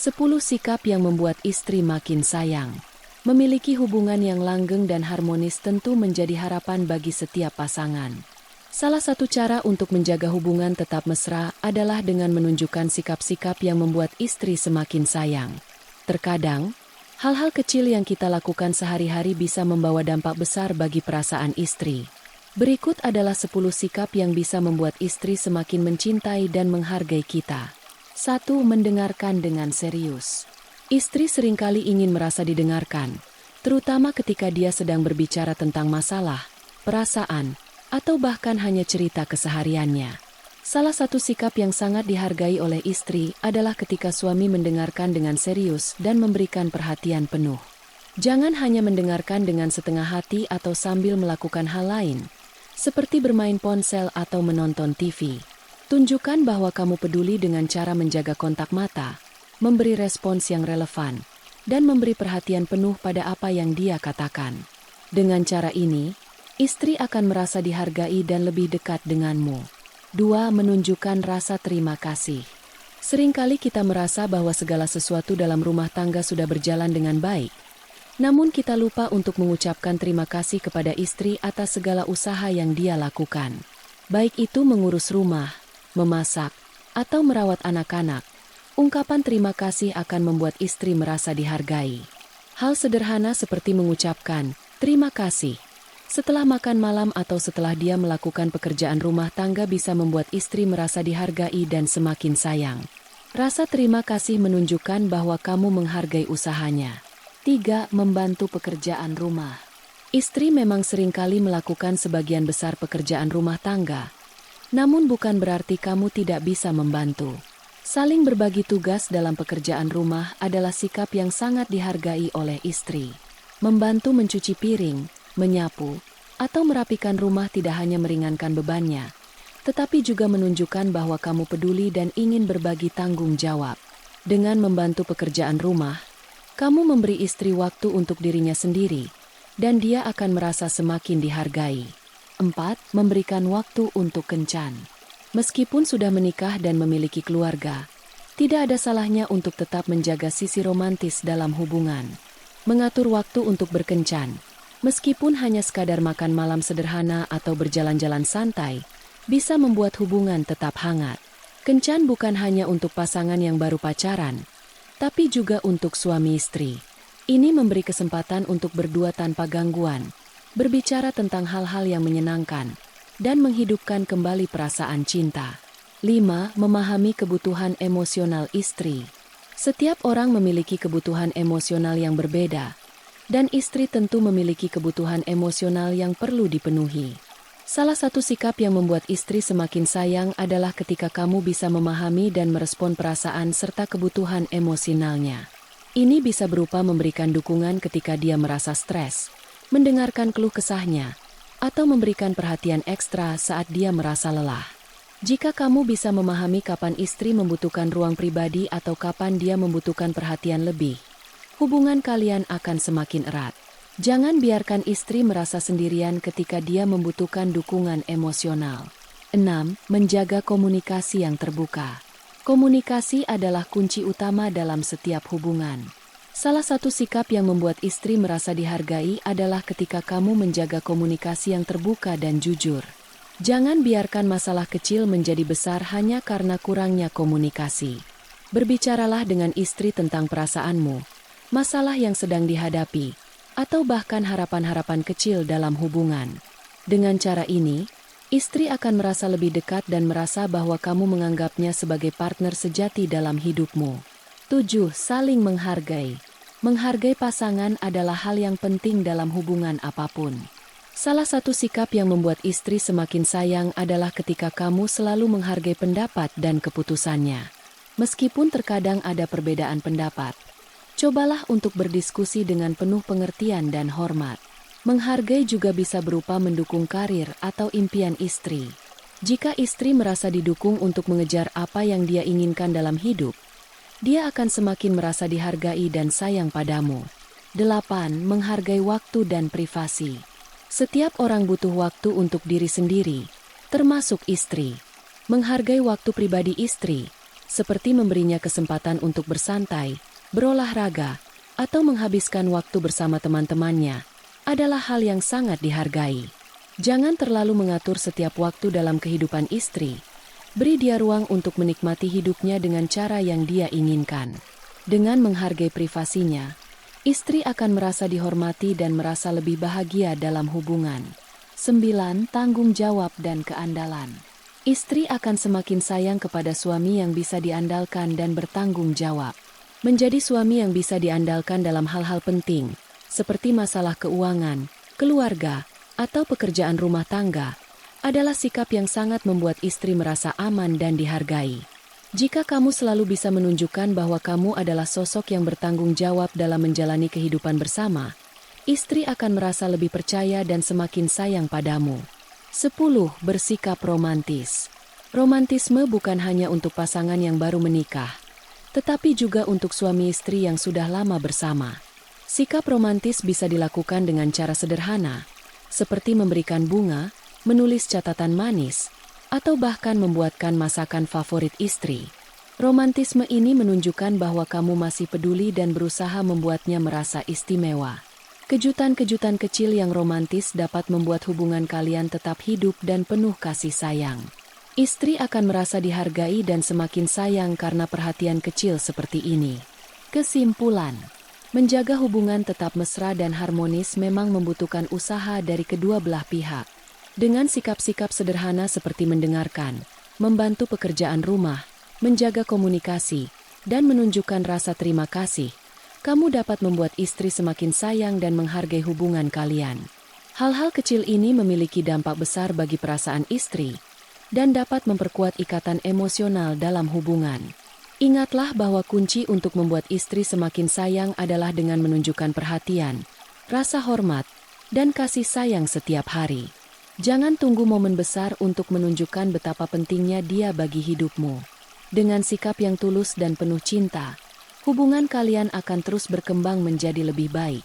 10 sikap yang membuat istri makin sayang. Memiliki hubungan yang langgeng dan harmonis tentu menjadi harapan bagi setiap pasangan. Salah satu cara untuk menjaga hubungan tetap mesra adalah dengan menunjukkan sikap-sikap yang membuat istri semakin sayang. Terkadang, hal-hal kecil yang kita lakukan sehari-hari bisa membawa dampak besar bagi perasaan istri. Berikut adalah 10 sikap yang bisa membuat istri semakin mencintai dan menghargai kita. 1. Mendengarkan dengan serius. Istri seringkali ingin merasa didengarkan, terutama ketika dia sedang berbicara tentang masalah, perasaan, atau bahkan hanya cerita kesehariannya. Salah satu sikap yang sangat dihargai oleh istri adalah ketika suami mendengarkan dengan serius dan memberikan perhatian penuh. Jangan hanya mendengarkan dengan setengah hati atau sambil melakukan hal lain, seperti bermain ponsel atau menonton TV. Tunjukkan bahwa kamu peduli dengan cara menjaga kontak mata, memberi respons yang relevan, dan memberi perhatian penuh pada apa yang dia katakan. Dengan cara ini, istri akan merasa dihargai dan lebih dekat denganmu. 2. Menunjukkan rasa terima kasih. Seringkali kita merasa bahwa segala sesuatu dalam rumah tangga sudah berjalan dengan baik, namun kita lupa untuk mengucapkan terima kasih kepada istri atas segala usaha yang dia lakukan. Baik itu mengurus rumah, memasak, atau merawat anak-anak. Ungkapan terima kasih akan membuat istri merasa dihargai. Hal sederhana seperti mengucapkan terima kasih setelah makan malam atau setelah dia melakukan pekerjaan rumah tangga bisa membuat istri merasa dihargai dan semakin sayang. Rasa terima kasih menunjukkan bahwa kamu menghargai usahanya. 3. Membantu pekerjaan rumah. Istri memang seringkali melakukan sebagian besar pekerjaan rumah tangga, namun bukan berarti kamu tidak bisa membantu. Saling berbagi tugas dalam pekerjaan rumah adalah sikap yang sangat dihargai oleh istri. Membantu mencuci piring, menyapu, atau merapikan rumah tidak hanya meringankan bebannya, tetapi juga menunjukkan bahwa kamu peduli dan ingin berbagi tanggung jawab. Dengan membantu pekerjaan rumah, kamu memberi istri waktu untuk dirinya sendiri, dan dia akan merasa semakin dihargai. 4. Memberikan waktu untuk kencan. Meskipun sudah menikah dan memiliki keluarga, tidak ada salahnya untuk tetap menjaga sisi romantis dalam hubungan. Mengatur waktu untuk berkencan, meskipun hanya sekadar makan malam sederhana atau berjalan-jalan santai, bisa membuat hubungan tetap hangat. Kencan bukan hanya untuk pasangan yang baru pacaran, tapi juga untuk suami istri. Ini memberi kesempatan untuk berdua tanpa gangguan, berbicara tentang hal-hal yang menyenangkan, dan menghidupkan kembali perasaan cinta. 5. Memahami kebutuhan emosional istri. Setiap orang memiliki kebutuhan emosional yang berbeda, dan istri tentu memiliki kebutuhan emosional yang perlu dipenuhi. Salah satu sikap yang membuat istri semakin sayang adalah ketika kamu bisa memahami dan merespon perasaan serta kebutuhan emosionalnya. Ini bisa berupa memberikan dukungan ketika dia merasa stres, mendengarkan keluh kesahnya, atau memberikan perhatian ekstra saat dia merasa lelah. Jika kamu bisa memahami kapan istri membutuhkan ruang pribadi atau kapan dia membutuhkan perhatian lebih, hubungan kalian akan semakin erat. Jangan biarkan istri merasa sendirian ketika dia membutuhkan dukungan emosional. 6. Menjaga komunikasi yang terbuka. Komunikasi adalah kunci utama dalam setiap hubungan. Salah satu sikap yang membuat istri merasa dihargai adalah ketika kamu menjaga komunikasi yang terbuka dan jujur. Jangan biarkan masalah kecil menjadi besar hanya karena kurangnya komunikasi. Berbicaralah dengan istri tentang perasaanmu, masalah yang sedang dihadapi, atau bahkan harapan-harapan kecil dalam hubungan. Dengan cara ini, istri akan merasa lebih dekat dan merasa bahwa kamu menganggapnya sebagai partner sejati dalam hidupmu. 7. Saling menghargai. Menghargai pasangan adalah hal yang penting dalam hubungan apapun. Salah satu sikap yang membuat istri semakin sayang adalah ketika kamu selalu menghargai pendapat dan keputusannya. Meskipun terkadang ada perbedaan pendapat, cobalah untuk berdiskusi dengan penuh pengertian dan hormat. Menghargai juga bisa berupa mendukung karir atau impian istri. Jika istri merasa didukung untuk mengejar apa yang dia inginkan dalam hidup, dia akan semakin merasa dihargai dan sayang padamu. 8. Menghargai waktu dan privasi. Setiap orang butuh waktu untuk diri sendiri, termasuk istri. Menghargai waktu pribadi istri, seperti memberinya kesempatan untuk bersantai, berolahraga, atau menghabiskan waktu bersama teman-temannya, adalah hal yang sangat dihargai. Jangan terlalu mengatur setiap waktu dalam kehidupan istri. Beri dia ruang untuk menikmati hidupnya dengan cara yang dia inginkan. Dengan menghargai privasinya, istri akan merasa dihormati dan merasa lebih bahagia dalam hubungan. 9. Tanggung jawab dan keandalan. Istri akan semakin sayang kepada suami yang bisa diandalkan dan bertanggung jawab. Menjadi suami yang bisa diandalkan dalam hal-hal penting, seperti masalah keuangan, keluarga, atau pekerjaan rumah tangga, adalah sikap yang sangat membuat istri merasa aman dan dihargai. Jika kamu selalu bisa menunjukkan bahwa kamu adalah sosok yang bertanggung jawab dalam menjalani kehidupan bersama, istri akan merasa lebih percaya dan semakin sayang padamu. 10. Bersikap romantis. Romantisme bukan hanya untuk pasangan yang baru menikah, tetapi juga untuk suami istri yang sudah lama bersama. Sikap romantis bisa dilakukan dengan cara sederhana, seperti memberikan bunga, menulis catatan manis, atau bahkan membuatkan masakan favorit istri. Romantisme ini menunjukkan bahwa kamu masih peduli dan berusaha membuatnya merasa istimewa. Kejutan-kejutan kecil yang romantis dapat membuat hubungan kalian tetap hidup dan penuh kasih sayang. Istri akan merasa dihargai dan semakin sayang karena perhatian kecil seperti ini. Kesimpulan, menjaga hubungan tetap mesra dan harmonis memang membutuhkan usaha dari kedua belah pihak. Dengan sikap-sikap sederhana seperti mendengarkan, membantu pekerjaan rumah, menjaga komunikasi, dan menunjukkan rasa terima kasih, kamu dapat membuat istri semakin sayang dan menghargai hubungan kalian. Hal-hal kecil ini memiliki dampak besar bagi perasaan istri dan dapat memperkuat ikatan emosional dalam hubungan. Ingatlah bahwa kunci untuk membuat istri semakin sayang adalah dengan menunjukkan perhatian, rasa hormat, dan kasih sayang setiap hari. Jangan tunggu momen besar untuk menunjukkan betapa pentingnya dia bagi hidupmu. Dengan sikap yang tulus dan penuh cinta, hubungan kalian akan terus berkembang menjadi lebih baik.